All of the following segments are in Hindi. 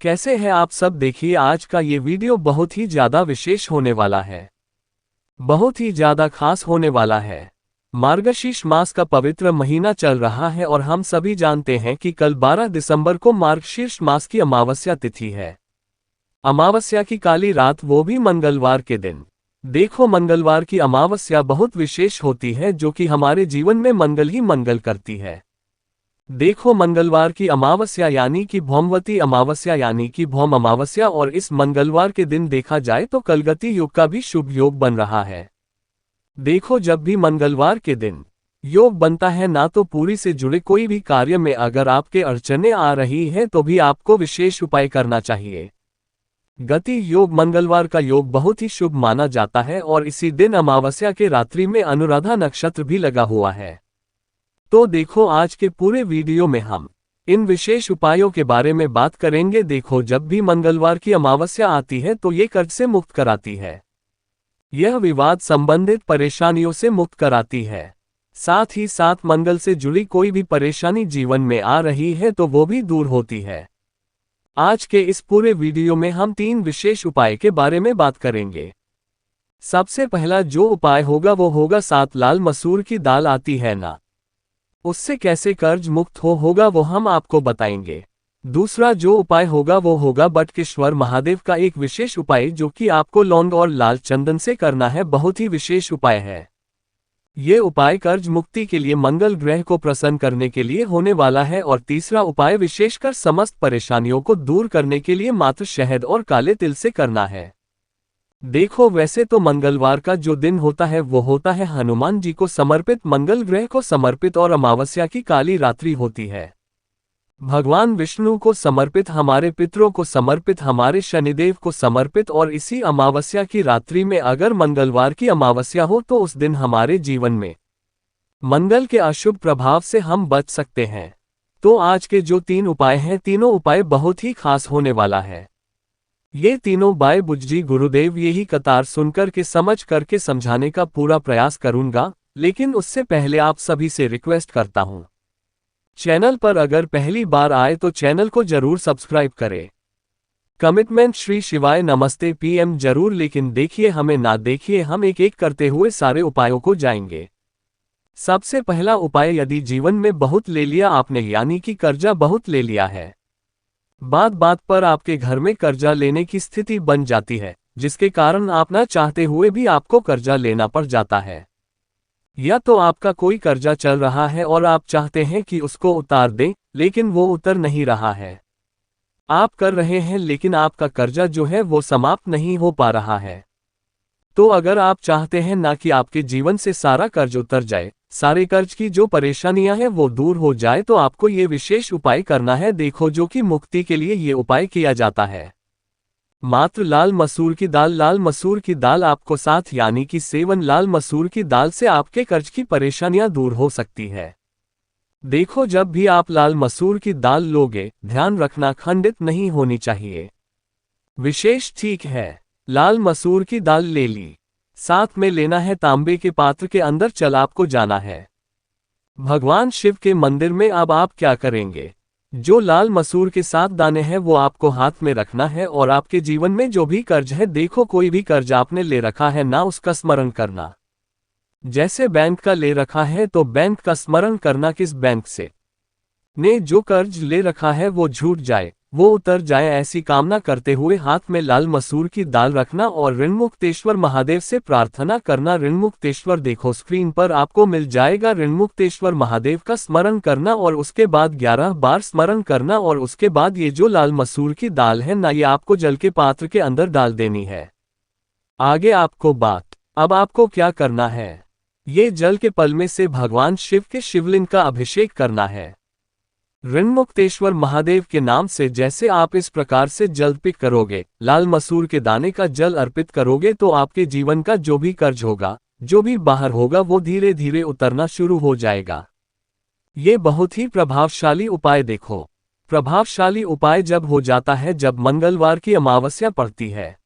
कैसे हैं आप सब। देखिए आज का ये वीडियो बहुत ही ज़्यादा विशेष होने वाला है, बहुत ही ज़्यादा खास होने वाला है। मार्गशीर्ष मास का पवित्र महीना चल रहा है और हम सभी जानते हैं कि कल 12 दिसंबर को मार्गशीर्ष मास की अमावस्या तिथि है। अमावस्या की काली रात, वो भी मंगलवार के दिन। देखो, मंगलवार की अमावस्या बहुत विशेष होती है, जो कि हमारे जीवन में मंगल ही मंगल करती है। देखो, मंगलवार की अमावस्या यानी कि भौमवती अमावस्या यानी कि भौम अमावस्या, और इस मंगलवार के दिन देखा जाए तो कलगति योग का भी शुभ योग बन रहा है। देखो, जब भी मंगलवार के दिन योग बनता है ना, तो पूरी से जुड़े कोई भी कार्य में अगर आपके अड़चने आ रही है तो भी आपको विशेष उपाय करना चाहिए। गति योग मंगलवार का योग बहुत ही शुभ माना जाता है और इसी दिन अमावस्या के रात्रि में अनुराधा नक्षत्र भी लगा हुआ है। तो देखो, आज के पूरे वीडियो में हम इन विशेष उपायों के बारे में बात करेंगे। देखो, जब भी मंगलवार की अमावस्या आती है तो ये कर्ज से मुक्त कराती है, यह विवाद संबंधित परेशानियों से मुक्त कराती है। साथ ही साथ मंगल से जुड़ी कोई भी परेशानी जीवन में आ रही है तो वो भी दूर होती है। आज के इस पूरे वीडियो में हम 3 विशेष उपाय के बारे में बात करेंगे। सबसे पहला जो उपाय होगा वो होगा 7 लाल मसूर की दाल आती है ना, उससे कैसे कर्ज मुक्त होगा वो हम आपको बताएंगे। दूसरा जो उपाय होगा वो होगा बटकेश्वर महादेव का एक विशेष उपाय, जो कि आपको लौंग और लाल चंदन से करना है। बहुत ही विशेष उपाय है ये उपाय, कर्ज मुक्ति के लिए, मंगल ग्रह को प्रसन्न करने के लिए होने वाला है। और तीसरा उपाय विशेषकर समस्त परेशानियों को दूर करने के लिए मात्र शहद और काले तिल से करना है। देखो, वैसे तो मंगलवार का जो दिन होता है वो होता है हनुमान जी को समर्पित, मंगल ग्रह को समर्पित, और अमावस्या की काली रात्रि होती है भगवान विष्णु को समर्पित, हमारे पितरों को समर्पित, हमारे शनिदेव को समर्पित। और इसी अमावस्या की रात्रि में अगर मंगलवार की अमावस्या हो तो उस दिन हमारे जीवन में मंगल के अशुभ प्रभाव से हम बच सकते हैं। तो आज के जो 3 उपाय हैं, तीनों उपाय बहुत ही खास होने वाला है। ये तीनों बाय बुज्जी गुरुदेव यही कतार सुनकर के समझ करके समझाने का पूरा प्रयास करूंगा, लेकिन उससे पहले आप सभी से रिक्वेस्ट करता हूं, चैनल पर अगर पहली बार आए तो चैनल को जरूर सब्सक्राइब करें। कमिटमेंट श्री शिवाय नमस्ते पीएम जरूर, लेकिन देखिए हमें ना देखिए, हम एक एक करते हुए सारे उपायों को जाएंगे। सबसे पहला उपाय, यदि जीवन में बहुत ले लिया आपने, यानी कि कर्जा बहुत ले लिया है, बात बात पर आपके घर में कर्जा लेने की स्थिति बन जाती है, जिसके कारण आप ना चाहते हुए भी आपको कर्जा लेना पड़ जाता है। या तो आपका कोई कर्जा चल रहा है और आप चाहते हैं कि उसको उतार दें, लेकिन वो उतर नहीं रहा है। आप कर रहे हैं लेकिन आपका कर्जा जो है वो समाप्त नहीं हो पा रहा है। तो अगर आप चाहते हैं ना कि आपके जीवन से सारा कर्ज उतर जाए, सारे कर्ज की जो परेशानियां हैं वो दूर हो जाए, तो आपको ये विशेष उपाय करना है। देखो, जो कि मुक्ति के लिए ये उपाय किया जाता है। मात्र लाल मसूर की दाल, लाल मसूर की दाल आपको 7 यानी कि 7 लाल मसूर की दाल से आपके कर्ज की परेशानियां दूर हो सकती है। देखो, जब भी आप लाल मसूर की दाल लोगे, ध्यान रखना खंडित नहीं होनी चाहिए। विशेष ठीक है, लाल मसूर की दाल ले ली, साथ में लेना है तांबे के पात्र के अंदर चल आपको जाना है भगवान शिव के मंदिर में। अब आप क्या करेंगे, जो लाल मसूर के 7 दाने हैं वो आपको हाथ में रखना है और आपके जीवन में जो भी कर्ज है, देखो कोई भी कर्ज आपने ले रखा है ना, उसका स्मरण करना। जैसे बैंक का ले रखा है तो बैंक का स्मरण करना, किस बैंक से ने जो कर्ज ले रखा है वो छूट जाए, वो उतर जाए, ऐसी कामना करते हुए हाथ में लाल मसूर की दाल रखना और ऋणमुक्तेश्वर महादेव से प्रार्थना करना। ऋणमुक्तेश्वर, देखो स्क्रीन पर आपको मिल जाएगा, ऋणमुक्तेश्वर महादेव का स्मरण करना और उसके बाद 11 बार स्मरण करना। और उसके बाद ये जो लाल मसूर की दाल है ना, ये आपको जल के पात्र के अंदर डाल देनी है। आगे आपको बात, अब आपको क्या करना है, ये जल के पलमे से भगवान शिव के शिवलिंग का अभिषेक करना है ऋणमुक्तेश्वर महादेव के नाम से। जैसे आप इस प्रकार से जल पिक करोगे, लाल मसूर के दाने का जल अर्पित करोगे, तो आपके जीवन का जो भी कर्ज होगा, जो भी बाहर होगा, वो धीरे धीरे उतरना शुरू हो जाएगा। ये बहुत ही प्रभावशाली उपाय, देखो प्रभावशाली उपाय जब हो जाता है जब मंगलवार की अमावस्या पड़ती है।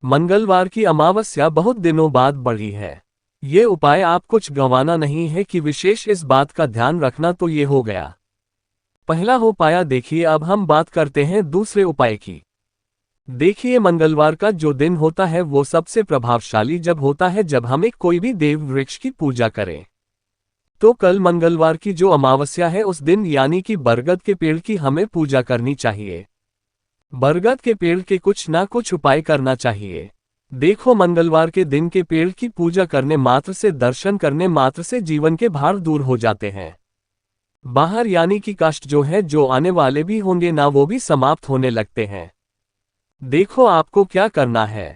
मंगलवार की अमावस्या बहुत दिनों बाद बढ़ी है। ये उपाय आप कुछ गंवाना नहीं है कि विशेष इस बात का ध्यान रखना, तो ये हो गया। पहला हो पाया। देखिए अब हम बात करते हैं दूसरे उपाय की। देखिए मंगलवार का जो दिन होता है वो सबसे प्रभावशाली जब होता है जब हम एक कोई भी देव वृक्ष की पूजा करें। तो कल मंगलवार की जो अमावस्या है उस दिन यानी कि बरगद के पेड़ की हमें पूजा करनी चाहिए। बरगद के पेड़ के कुछ ना कुछ उपाय करना चाहिए। देखो मंगलवार के दिन के पेड़ की पूजा करने मात्र से, दर्शन करने मात्र से जीवन के भार दूर हो जाते हैं। बाहर यानी कि कष्ट जो है, जो आने वाले भी होंगे ना, वो भी समाप्त होने लगते हैं। देखो आपको क्या करना है।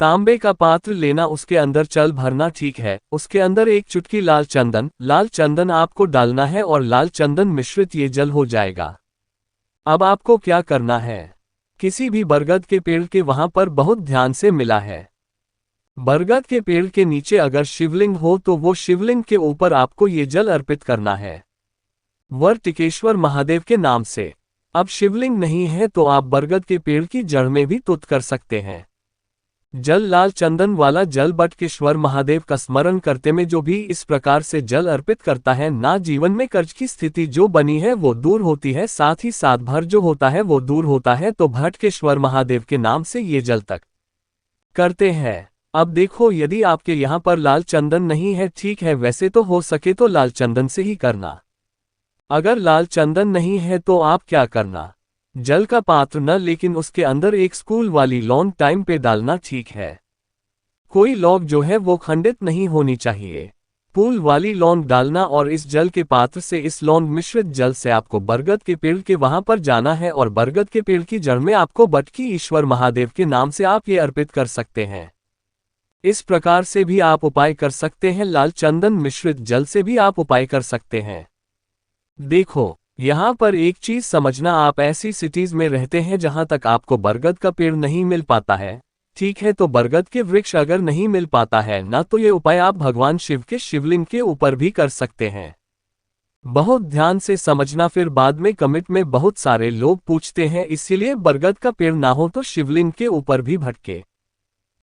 तांबे का पात्र लेना, उसके अंदर जल भरना, ठीक है। उसके अंदर एक चुटकी लाल चंदन आपको डालना है और लाल चंदन मिश्रित ये जल हो जाएगा। अब आपको क्या करना है, किसी भी बरगद के पेड़ के वहां पर बहुत ध्यान से मिला है। बरगद के पेड़ के नीचे अगर शिवलिंग हो तो वो शिवलिंग के ऊपर आपको ये जल अर्पित करना है, वर्तिकेश्वर महादेव के नाम से। अब शिवलिंग नहीं है तो आप बरगद के पेड़ की जड़ में भी तुत कर सकते हैं। जल लाल चंदन वाला जल बटकेश्वर महादेव का स्मरण करते में जो भी इस प्रकार से जल अर्पित करता है ना, जीवन में कर्ज की स्थिति जो बनी है वो दूर होती है, साथ ही साथ भर जो होता है वो दूर होता है। तो भटकेश्वर महादेव के नाम से ये जल तक करते हैं। अब देखो यदि आपके यहाँ पर लाल चंदन नहीं है, ठीक है, वैसे तो हो सके तो लाल चंदन से ही करना। अगर लाल चंदन नहीं है तो आप क्या करना, जल का पात्र न, लेकिन उसके अंदर एक स्कूल वाली लौंग टाइम पे डालना, ठीक है। कोई लौंग जो है वो खंडित नहीं होनी चाहिए, फूल वाली लौंग डालना। और इस जल के पात्र से, इस लौंग मिश्रित जल से आपको बरगद के पेड़ के वहां पर जाना है और बरगद के पेड़ की जड़ में आपको बटकी ईश्वर महादेव के नाम से आप ये अर्पित कर सकते हैं। इस प्रकार से भी आप उपाय कर सकते हैं, लाल चंदन मिश्रित जल से भी आप उपाय कर सकते हैं। देखो यहाँ पर एक चीज समझना, आप ऐसी सिटीज में रहते हैं जहां तक आपको बरगद का पेड़ नहीं मिल पाता है, ठीक है। तो बरगद के वृक्ष अगर नहीं मिल पाता है ना, तो ये उपाय आप भगवान शिव के शिवलिंग के ऊपर भी कर सकते हैं। बहुत ध्यान से समझना, फिर बाद में कमेंट में बहुत सारे लोग पूछते हैं, इसीलिए बरगद का पेड़ ना हो तो शिवलिंग के ऊपर भी भटके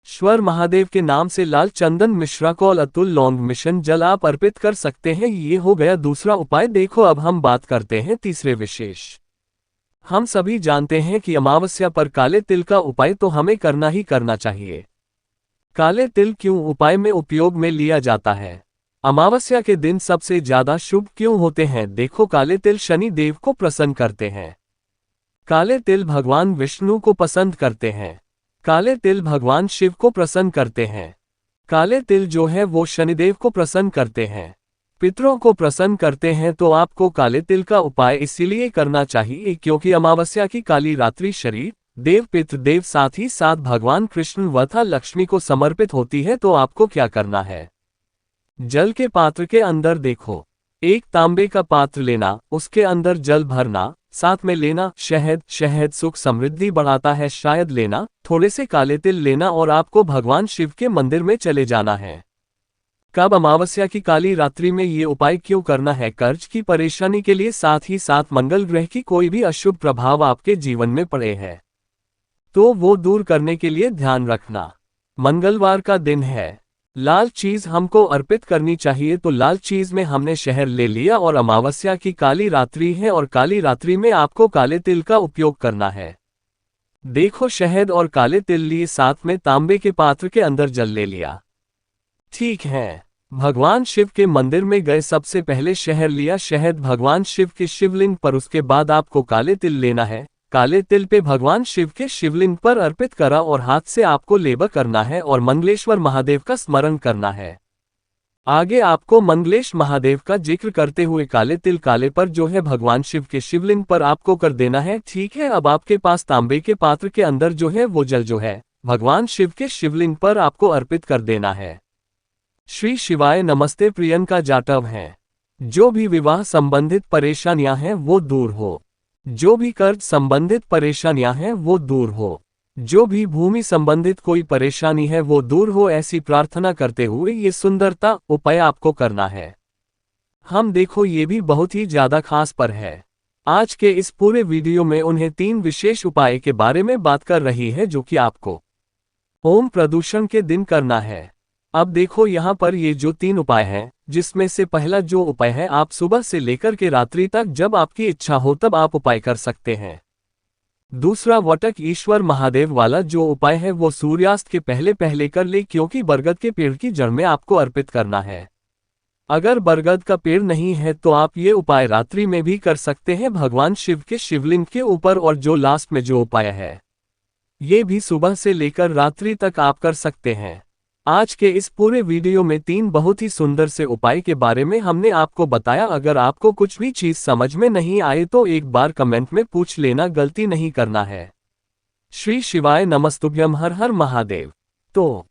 श्वर महादेव के नाम से लाल चंदन मिश्रा को अतुल लौंग मिशन जल आप अर्पित कर सकते हैं। ये हो गया दूसरा उपाय। देखो अब हम बात करते हैं तीसरे विशेष। हम सभी जानते हैं कि अमावस्या पर काले तिल का उपाय तो हमें करना ही करना चाहिए। काले तिल क्यों उपाय में उपयोग में लिया जाता है, अमावस्या के दिन सबसे ज्यादा शुभ क्यों होते हैं? देखो काले तिल शनि देव को प्रसन्न करते हैं, काले तिल भगवान विष्णु को पसंद करते हैं, काले तिल भगवान शिव को प्रसन्न करते हैं, काले तिल जो है वो शनिदेव को प्रसन्न करते हैं, पितरों को प्रसन्न करते हैं। तो आपको काले तिल का उपाय इसीलिए करना चाहिए क्योंकि अमावस्या की काली रात्रि शरीर देव, पितृदेव, साथ ही साथ भगवान कृष्ण वथा लक्ष्मी को समर्पित होती है। तो आपको क्या करना है, जल के पात्र के अंदर देखो एक तांबे का पात्र लेना, उसके अंदर जल भरना, साथ में लेना शहद। शहद सुख समृद्धि बढ़ाता है, शायद लेना। थोड़े से काले तिल लेना और आपको भगवान शिव के मंदिर में चले जाना है। कब, अमावस्या की काली रात्रि में ये उपाय क्यों करना है? कर्ज की परेशानी के लिए, साथ ही साथ मंगल ग्रह की कोई भी अशुभ प्रभाव आपके जीवन में पड़े हैं तो वो दूर करने के लिए ध्यान रखना। मंगलवार का दिन है, लाल चीज हमको अर्पित करनी चाहिए। तो लाल चीज में हमने शहद ले लिया और अमावस्या की काली रात्रि है और काली रात्रि में आपको काले तिल का उपयोग करना है। देखो शहद और काले तिल लिए, साथ में तांबे के पात्र के अंदर जल ले लिया, ठीक है। भगवान शिव के मंदिर में गए, सबसे पहले शहद लिया, शहद भगवान शिव के शिवलिंग पर, उसके बाद आपको काले तिल लेना है, काले तिल पे भगवान शिव के शिवलिंग पर अर्पित करा और हाथ से आपको लेबा करना है और मंगलेश्वर महादेव का स्मरण करना है। आगे आपको मंगलेश महादेव का जिक्र करते हुए काले तिल काले पर जो है भगवान शिव के शिवलिंग पर आपको कर देना है, ठीक है। अब आपके पास तांबे के पात्र के अंदर जो है वो जल जो है भगवान शिव के शिवलिंग पर आपको अर्पित कर देना है। श्री शिवाय नमस्ते। प्रियंका जाटव हैं। जो भी विवाह संबंधित परेशानियां हैं वो दूर हो, जो भी कर्ज संबंधित परेशानियां हैं वो दूर हो, जो भी भूमि संबंधित कोई परेशानी है वो दूर हो, ऐसी प्रार्थना करते हुए ये सुंदरता उपाय आपको करना है। हम देखो ये भी बहुत ही ज्यादा खास पर है। आज के इस पूरे वीडियो में उन्हें 3 विशेष उपाय के बारे में बात कर रही है जो कि आपको ओम प्रदूषण के दिन करना है। अब देखो यहाँ पर ये जो 3 उपाय हैं, जिसमें से पहला जो उपाय है आप सुबह से लेकर के रात्रि तक जब आपकी इच्छा हो तब आप उपाय कर सकते हैं। दूसरा वटक ईश्वर महादेव वाला जो उपाय है वो सूर्यास्त के पहले पहले कर ले, क्योंकि बरगद के पेड़ की जड़ में आपको अर्पित करना है। अगर बरगद का पेड़ नहीं है तो आप ये उपाय रात्रि में भी कर सकते हैं भगवान शिव के शिवलिंग के ऊपर। और जो लास्ट में जो उपाय है ये भी सुबह से लेकर रात्रि तक आप कर सकते हैं। आज के इस पूरे वीडियो में 3 बहुत ही सुंदर से उपाय के बारे में हमने आपको बताया। अगर आपको कुछ भी चीज समझ में नहीं आए तो एक बार कमेंट में पूछ लेना, गलती नहीं करना है। श्री शिवाय नमस्तुभ्यम, हर हर महादेव। तो